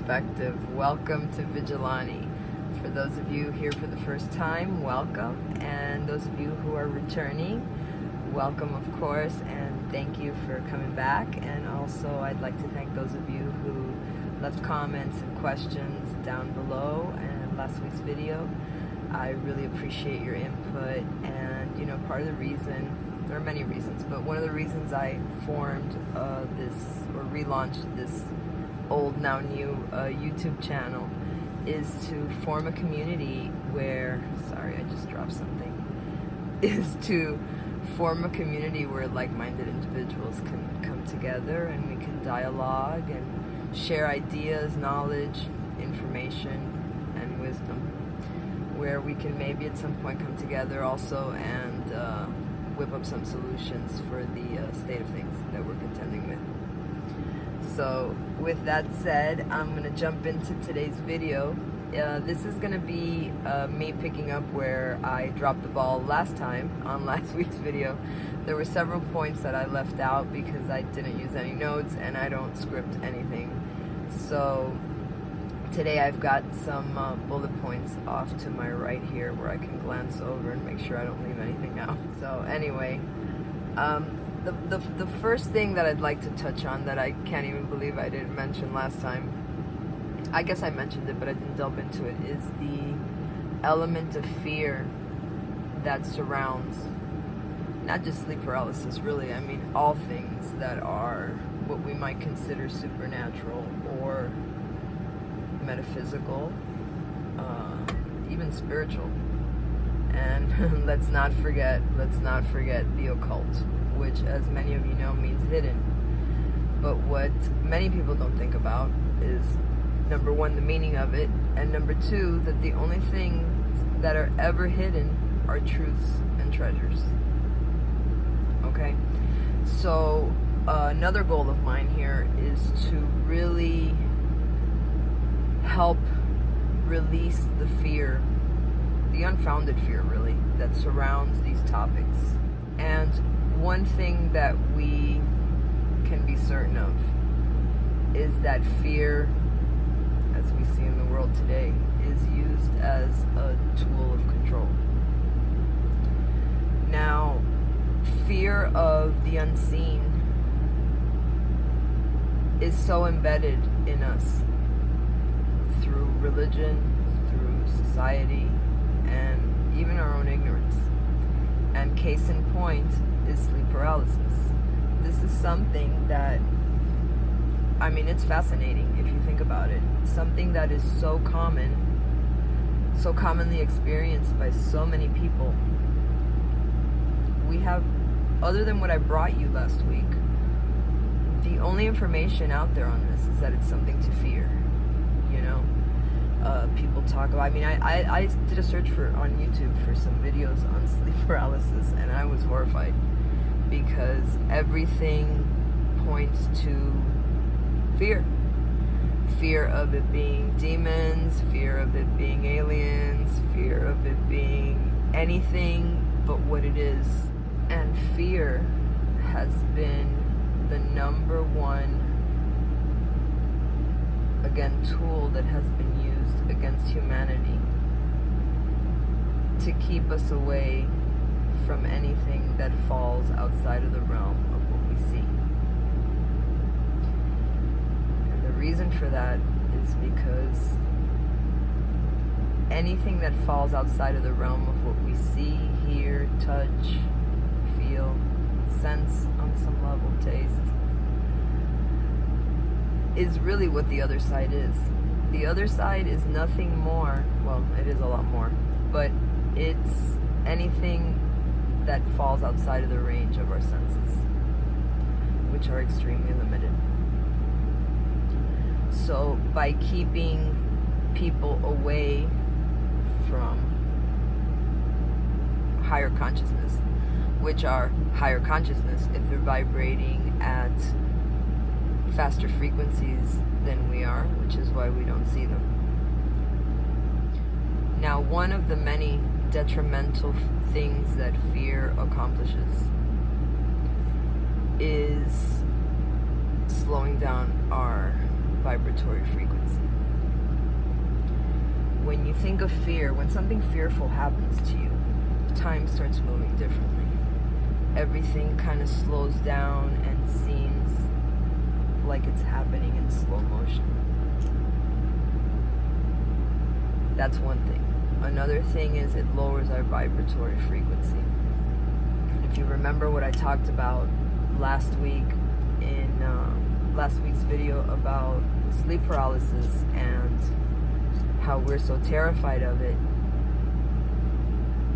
perspective. Welcome to Vigilante. For those of you here for the first time, welcome. And those of you who are returning, welcome of course, and thank you for coming back. And also I'd like to thank those of you who left comments and questions down below and last week's video. I really appreciate your input, and you know, part of the reason, there are many reasons, but one of the reasons I formed this, or relaunched this old now new YouTube channel, is to form a community where, sorry I just dropped something, is to form a community where like-minded individuals can come together and we can dialogue and share ideas, knowledge, information, and wisdom, where we can maybe at some point come together also and whip up some solutions for the state of things that we're contending with. So with that said, I'm going to jump into today's video. This is going to be me picking up where I dropped the ball last time on last week's video. There were several points that I left out because I didn't use any notes and I don't script anything. So today I've got some bullet points off to my right here where I can glance over and make sure I don't leave anything out. So anyway, the first thing that I'd like to touch on that I can't even believe I didn't mention last time, I guess I mentioned it but I didn't delve into it, is the element of fear that surrounds not just sleep paralysis, really, I mean all things that are what we might consider supernatural or metaphysical, even spiritual. And let's not forget the occult, which, as many of you know, means hidden. But what many people don't think about is, number one, the meaning of it, and number two, that the only things that are ever hidden are truths and treasures. Okay? So another goal of mine here is to really help release the fear, the unfounded fear really, that surrounds these topics. And one thing that we can be certain of is that fear, as we see in the world today, is used as a tool of control. Now, fear of the unseen is so embedded in us through religion, through society, and even our own ignorance. And case in point is sleep paralysis. This is something that, I mean, it's fascinating if you think about it. It's something that is so common, so commonly experienced by so many people. We have, other than what I brought you last week, the only information out there on this is that it's something to fear, you know? People talk about, I mean, I did a search on YouTube for some videos on sleep paralysis, and I was horrified because everything points to fear. Fear of it being demons, fear of it being aliens, fear of it being anything but what it is. And fear has been the number one, again, tool that has been used against humanity to keep us away from anything that falls outside of the realm of what we see. And the reason for that is because anything that falls outside of the realm of what we see, hear, touch, feel, sense on some level, taste, is really what the other side is. The other side is nothing more, well, it is a lot more, but it's anything that falls outside of the range of our senses, which are extremely limited. So by keeping people away from higher consciousness, which are higher consciousness if they're vibrating at faster frequencies than we are, which is why we don't see them. Now, one of the many detrimental things that fear accomplishes is slowing down our vibratory frequency. when you think of fear, when something fearful happens to you, time starts moving differently. Everything kind of slows down and seems like it's happening in slow motion. That's one thing. Another thing is it lowers our vibratory frequency. And if you remember what I talked about last week in last week's video about sleep paralysis and how we're so terrified of it,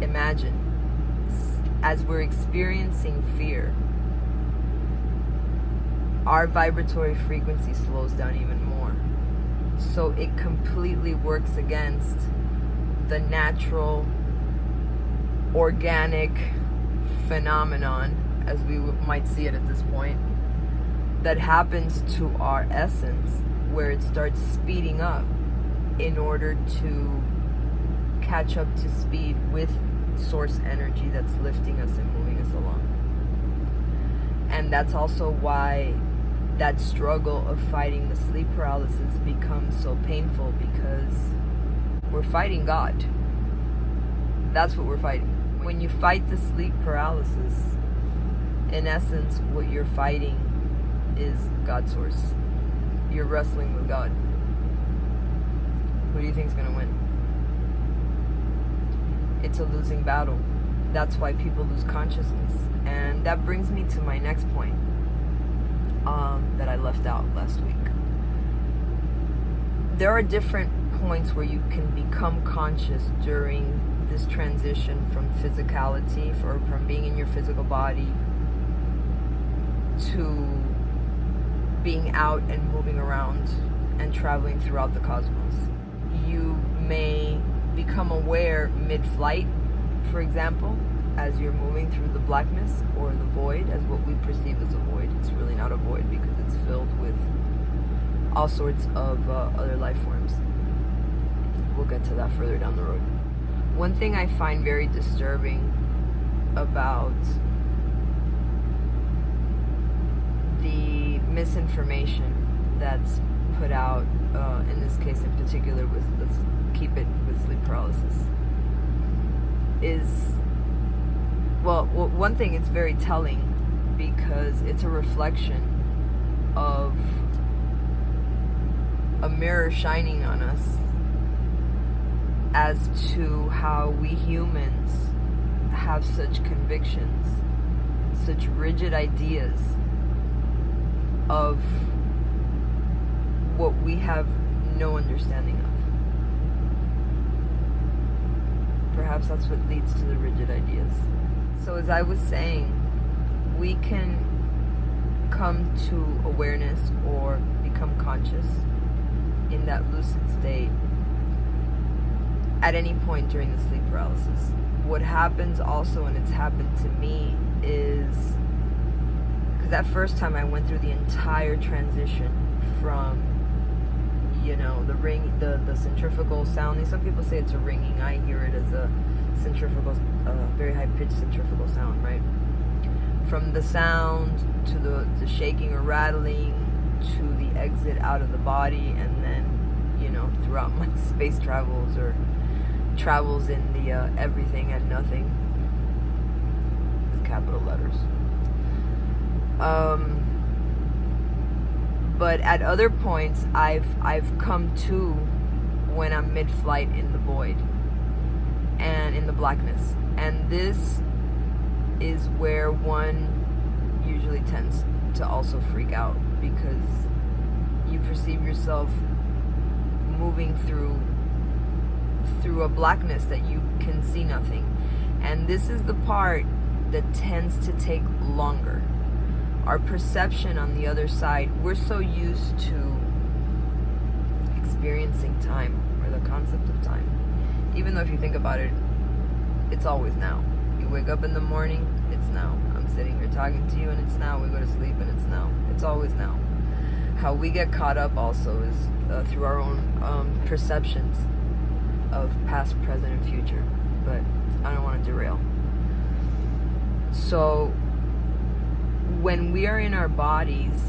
imagine, as we're experiencing fear, our vibratory frequency slows down even more. So it completely works against the natural, organic phenomenon, as we might see it at this point, that happens to our essence, where it starts speeding up in order to catch up to speed with source energy that's lifting us and moving us along. And that's also why that struggle of fighting the sleep paralysis becomes so painful, because we're fighting God. That's what we're fighting. When you fight the sleep paralysis, in essence, what you're fighting is God's source. You're wrestling with God. Who do you think is going to win? It's a losing battle. That's why people lose consciousness. And that brings me to my next point that I left out last week. There are different points where you can become conscious during this transition from physicality, from being in your physical body, to being out and moving around and traveling throughout the cosmos. You may become aware mid-flight, for example, as you're moving through the blackness or the void, as what we perceive as a void. It's really not a void because it's filled with all sorts of other life forms. We'll get to that further down the road. One thing I find very disturbing about the misinformation that's put out, in this case in particular, with let's keep it with sleep paralysis, is, well, one thing, it's very telling because it's a reflection of a mirror shining on us as to how we humans have such convictions, such rigid ideas of what we have no understanding of. Perhaps that's what leads to the rigid ideas. So as I was saying, we can come to awareness or become conscious in that lucid state at any point during the sleep paralysis. What happens also, and it's happened to me, is because that first time I went through the entire transition from, you know, the ring, the centrifugal sounding. Some people say it's a ringing. I hear it as a centrifugal, very high-pitched centrifugal sound, right? From the sound to the shaking or rattling to the exit out of the body, and then, you know, throughout my space travels or travels in the everything and nothing, with capital letters. But at other points, I've come to when I'm mid-flight in the void and in the blackness, and this is where one usually tends to also freak out, because you perceive yourself moving through a blackness that you can see nothing. And this is the part that tends to take longer. Our perception on the other side, we're so used to experiencing time, or the concept of time. Even though if you think about it, it's always now. You wake up in the morning, it's now. I'm sitting here talking to you and it's now. We go to sleep and it's now. It's always now. How we get caught up also is through our own perceptions of past, present, and future. But I don't want to derail. So when we are in our bodies,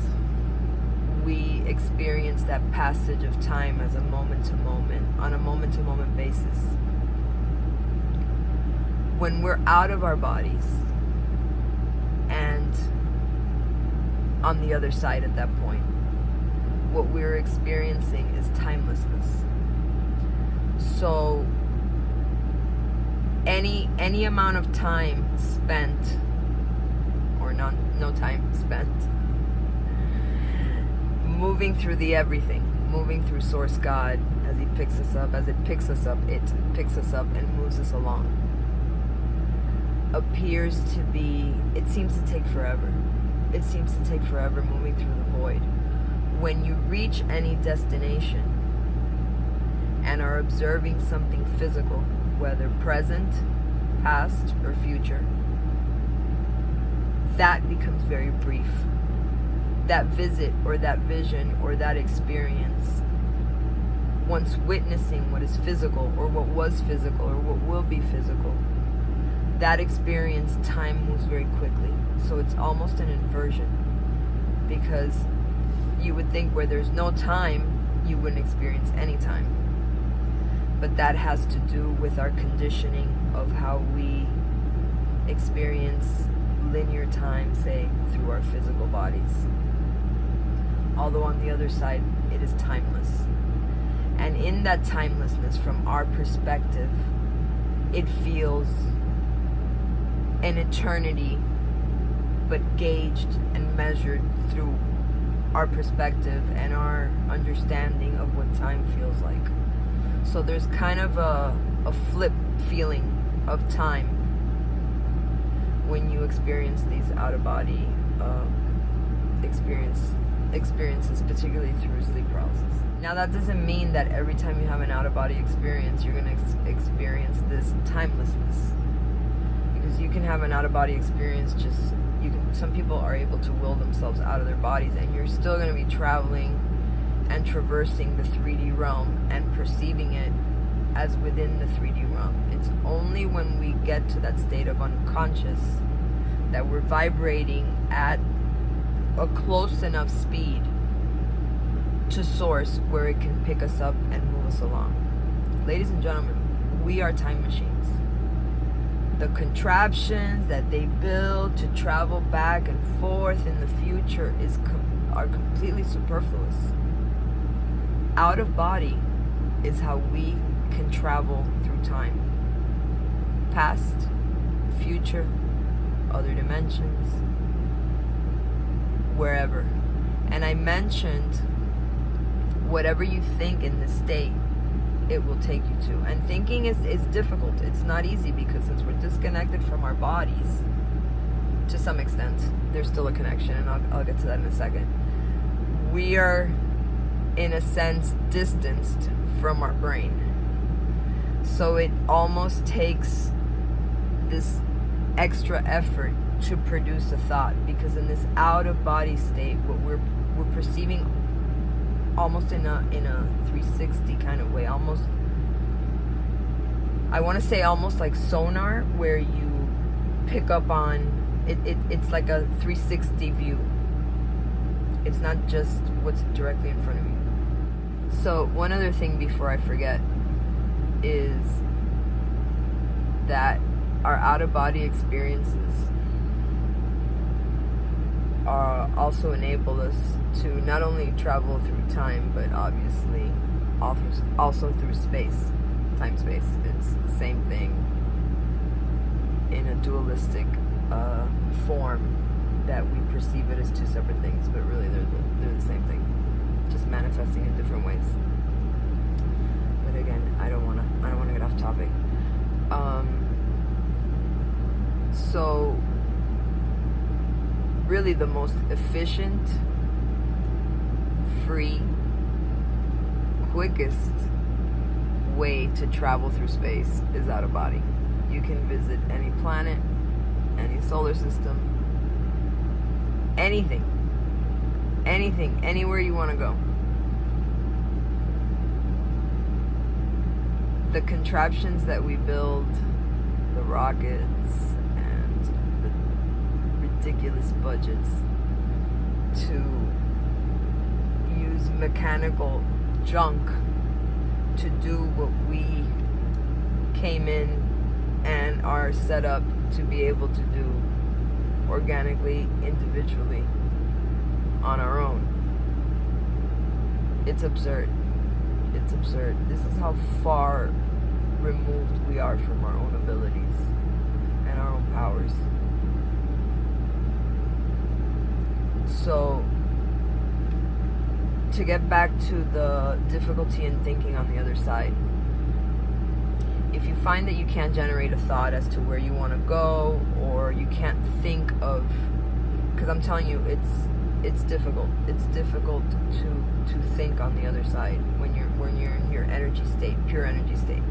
we experience that passage of time as a moment to moment, on a moment to moment basis. When we're out of our bodies and on the other side at that point, what we're experiencing is timelessness. So any amount of time spent, or no time spent, moving through the everything, moving through Source God as He picks us up, it picks us up and moves us along, appears to be, it seems to take forever. It seems to take forever moving through the void. When you reach any destination and are observing something physical, whether present, past, or future, that becomes very brief. That visit or that vision or that experience, once witnessing what is physical or what was physical or what will be physical, that experience, time moves very quickly. So it's almost an inversion, because you would think where there's no time, you wouldn't experience any time. But that has to do with our conditioning of how we experience linear time, say, through our physical bodies. Although on the other side, it is timeless. And in that timelessness, from our perspective, it feels an eternity, but gauged and measured through our perspective and our understanding of what time feels like. So there's kind of a flip feeling of time when you experience these out-of-body experiences, particularly through sleep paralysis. Now, that doesn't mean that every time you have an out-of-body experience, you're going to experience this timelessness. Because you can have an out-of-body experience, some people are able to will themselves out of their bodies, and you're still going to be traveling and traversing the 3D realm and perceiving it as within the 3D realm. It's only when we get to that state of unconscious that we're vibrating at a close enough speed to Source where it can pick us up and move us along. Ladies and gentlemen, we are time machines. The contraptions that they build to travel back and forth in the future are completely superfluous. Out of body is how we can travel through time. Past, future, other dimensions, wherever. And I mentioned whatever you think in this state, it will take you to. And thinking is difficult. It's not easy, because since we're disconnected from our bodies, to some extent, there's still a connection, and I'll get to that in a second. We are, in a sense, distanced from our brain. So it almost takes this extra effort to produce a thought, because in this out-of-body state, what we're perceiving almost in a 360 kind of way, almost, I want to say almost like sonar, where you pick up on it's like a 360 view. It's not just what's directly in front of you. So one other thing before I forget is that our out-of-body experiences also enable us to not only travel through time, but obviously also through space, time-space. It's the same thing in a dualistic form that we perceive it as two separate things, but really they're the same thing, just manifesting in different ways. But again, I don't want to get off topic. So really the most efficient, free, quickest way to travel through space is out of body. You can visit any planet, any solar system, anything, anywhere you want to go. The contraptions that we build, the rockets and the ridiculous budgets to use mechanical junk to do what we came in and are set up to be able to do organically, individually, on our own. It's absurd. It's absurd. This is how far removed we are from our own abilities and our own powers. So, to get back to the difficulty in thinking on the other side, if you find that you can't generate a thought as to where you want to go, or you can't think of, because I'm telling you, it's difficult. It's difficult to think on the other side when you're in your energy state, pure energy state,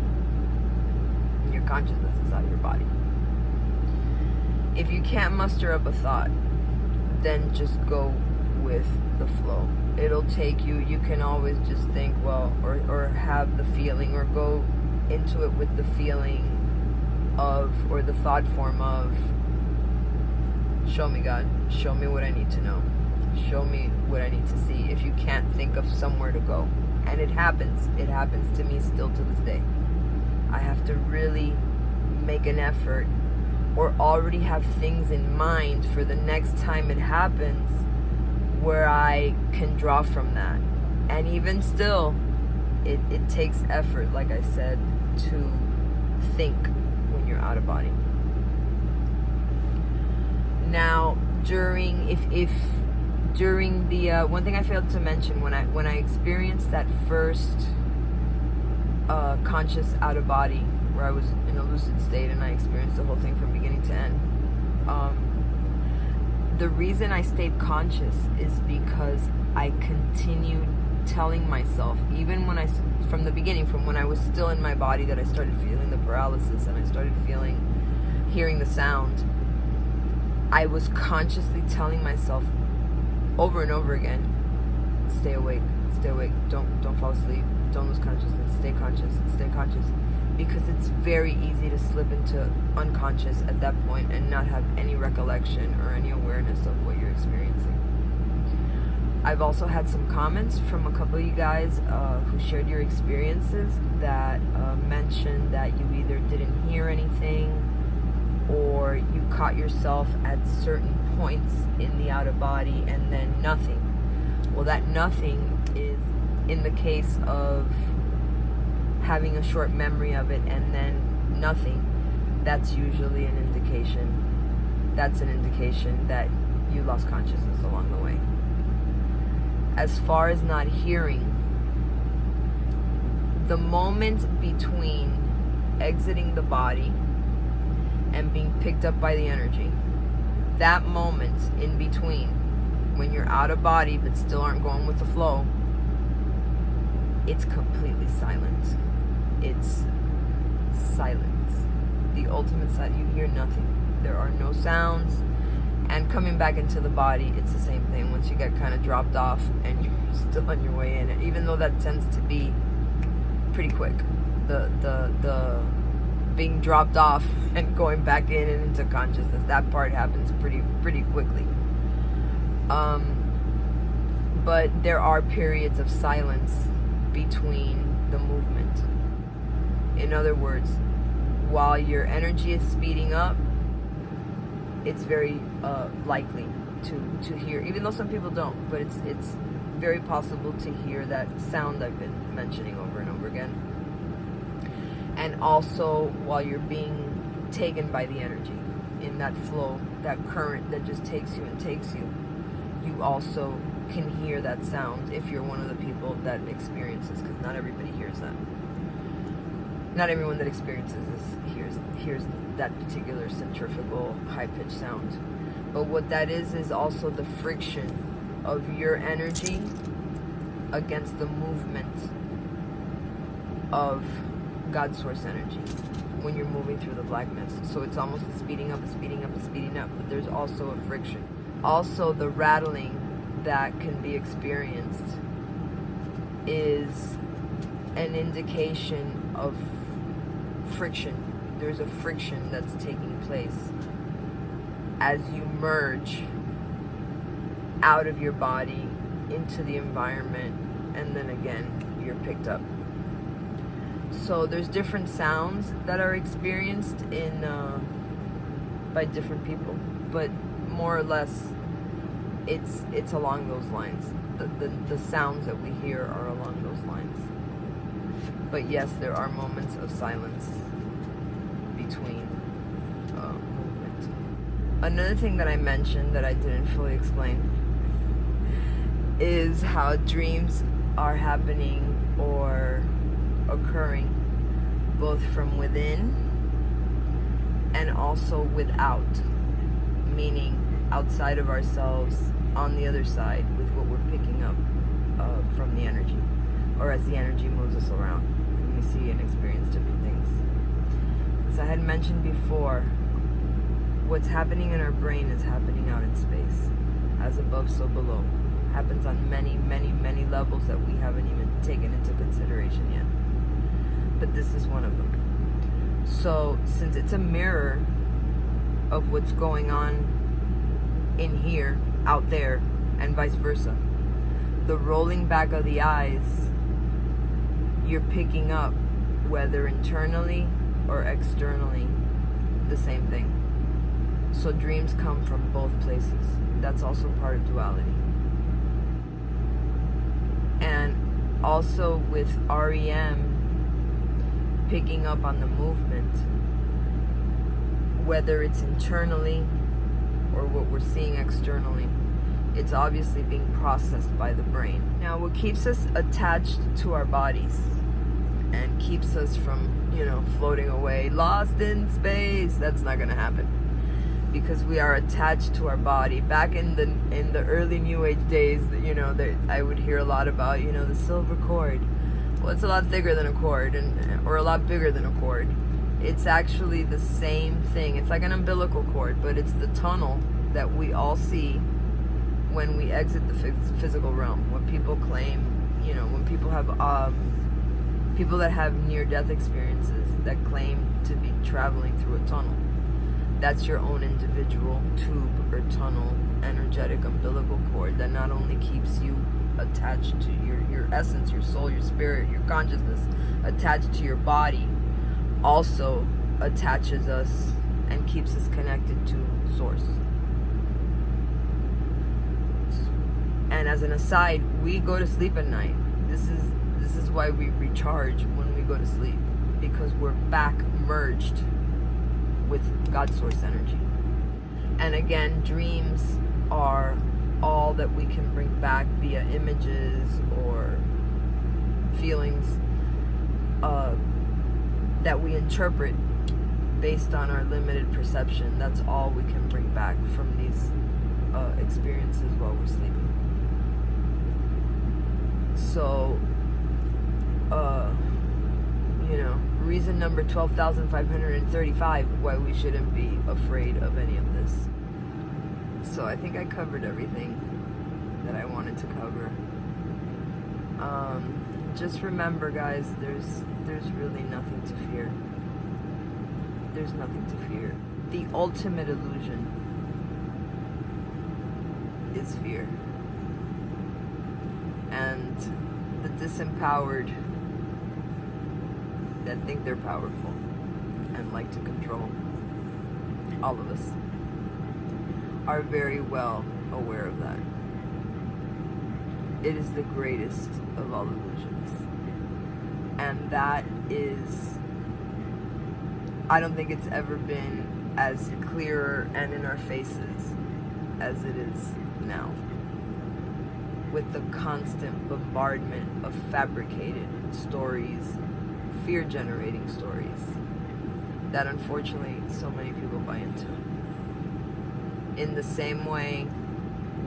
and your consciousness is out of your body. If you can't muster up a thought, then just go with the flow. It'll take you. You can always just think, well, or have the feeling, or go into it with the feeling of, or the thought form of, show me God, show me what I need to know, show me what I need to see, if you can't think of somewhere to go. And it happens to me still to this day. I have to really make an effort, or already have things in mind for the next time it happens, where I can draw from that. And even still, it takes effort, like I said, to think when you're out of body. Now, during the one thing I failed to mention, when I experienced that first conscious out of body, where I was in a lucid state and I experienced the whole thing from beginning to end, the reason I stayed conscious is because I continued telling myself, even when from the beginning, from when I was still in my body, that I started feeling the paralysis and I started hearing the sound, I was consciously telling myself over and over again, stay awake, don't fall asleep, don't lose consciousness, stay conscious, because it's very easy to slip into unconscious at that point and not have any recollection or any awareness of what you're experiencing. I've also had some comments from a couple of you guys who shared your experiences that mentioned that you either didn't hear anything, or you caught yourself at certain points in the out of body and then nothing. Well, that nothing is, in the case of having a short memory of it and then nothing, that's usually an indication. That's an indication that you lost consciousness along the way. As far as not hearing, the moment between exiting the body and being picked up by the energy, that moment in between, when you're out of body but still aren't going with the flow, it's completely silent. It's silence. The ultimate silence. You hear nothing. There are no sounds. And coming back into the body, it's the same thing. Once you get kind of dropped off and you're still on your way in, even though that tends to be pretty quick, the being dropped off and going back in and into consciousness, that part happens pretty quickly. But there are periods of silence between the movement. In other words, while your energy is speeding up, it's very likely to hear, even though some people don't, but it's very possible to hear that sound I've been mentioning over and over again. And also, while you're being taken by the energy in that flow, that current that just takes you and takes you, you also can hear that sound if you're one of the people that experiences, because not everybody hears that. Not everyone that experiences this hears that particular centrifugal high-pitched sound. But what that is also the friction of your energy against the movement of God source energy when you're moving through the blackness. So it's almost a speeding up, but there's also a friction. Also, the rattling that can be experienced is an indication of friction. There's a friction that's taking place as you merge out of your body into the environment, and then again you're picked up. So there's different sounds that are experienced in by different people, but more or less it's along those lines. The sounds that we hear are along those lines. But yes, there are moments of silence between movement. Another thing that I mentioned that I didn't fully explain is how dreams are happening or occurring both from within and also without, meaning outside of ourselves, on the other side, with what we're picking up from the energy, or as the energy moves us around and we see and experience different things. As I had mentioned before, what's happening in our brain is happening out in space. As above, so below. Happens on many, many, many levels that we haven't even taken into consideration yet. But this is one of them. So, since it's a mirror of what's going on in here, out there, and vice versa, the rolling back of the eyes, you're picking up, whether internally or externally, the same thing. So dreams come from both places. That's also part of duality. And also with REM picking up on the movement, whether it's internally or what we're seeing externally, it's obviously being processed by the brain. Now, what keeps us attached to our bodies and keeps us from, floating away, lost in space, that's not going to happen, because we are attached to our body. Back in the early New Age days, I would hear a lot about, the Silver Chord. Well, it's a lot thicker than a cord, or a lot bigger than a cord. It's actually the same thing. It's like an umbilical cord, but it's the tunnel that we all see when we exit the physical realm. When people claim, when people have people that have near-death experiences that claim to be traveling through a tunnel. That's your own individual tube or tunnel, energetic umbilical cord that not only keeps you attached to your essence, your soul, your spirit, your consciousness, attached to your body, also attaches us and keeps us connected to Source. And as an aside, we go to sleep at night. This is why we recharge when we go to sleep, because we're back merged with God Source energy. And again, dreams are all that we can bring back via images or feelings that we interpret based on our limited perception. That's all we can bring back from these experiences while we're sleeping. So, reason number 12,535 why we shouldn't be afraid of any of this. So I think I covered everything that I wanted to cover. Just remember, guys, there's really nothing to fear. There's nothing to fear. The ultimate illusion is fear. And the disempowered that think they're powerful and like to control all of us are very well aware of that. It is the greatest of all illusions. And that is, I don't think it's ever been as clear and in our faces as it is now, with the constant bombardment of fabricated stories, fear-generating stories, that unfortunately so many people buy into. In the same way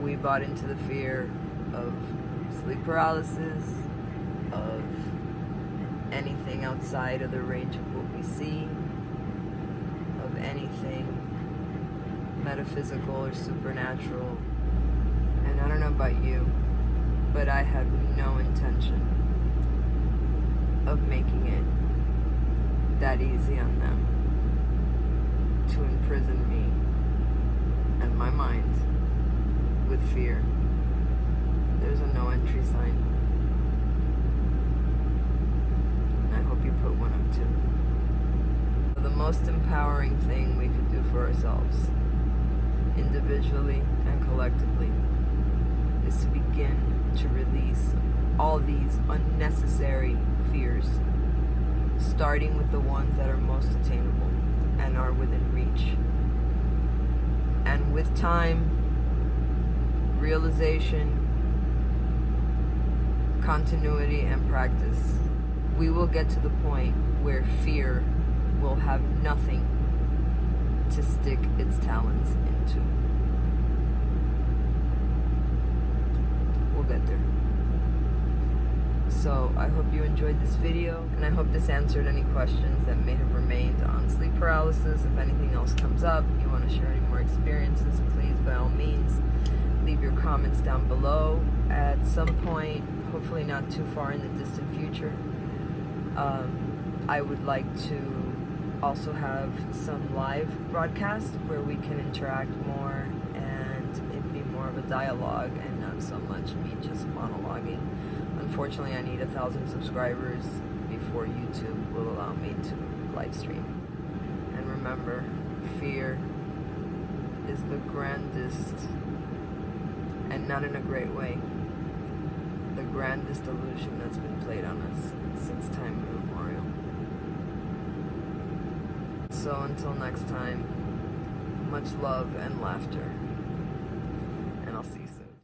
we bought into the fear of sleep paralysis, of anything outside of the range of what we see, of anything metaphysical or supernatural. And I don't know about you, but I have no intention of making it that easy on them to imprison me and my mind with fear There's a no entry sign. And I hope you put one up too. The most empowering thing we could do for ourselves, individually and collectively, is to begin to release all these unnecessary fears, starting with the ones that are most attainable and are within reach. And with time, realization, continuity, and practice, we will get to the point where fear will have nothing to stick its talons into. We'll get there. So I hope you enjoyed this video, and I hope this answered any questions that may have remained on sleep paralysis. If anything else comes up, you want to share any more experiences, please, by all means, leave your comments down below. At some point, hopefully not too far in the distant future, I would like to also have some live broadcasts where we can interact more and it be more of a dialogue and not so much me just monologuing. Unfortunately, I need 1,000 subscribers before YouTube will allow me to live stream. And remember, fear is the grandest, and not in a great way, the grandest illusion that's been played on us since time immemorial. So until next time, much love and laughter.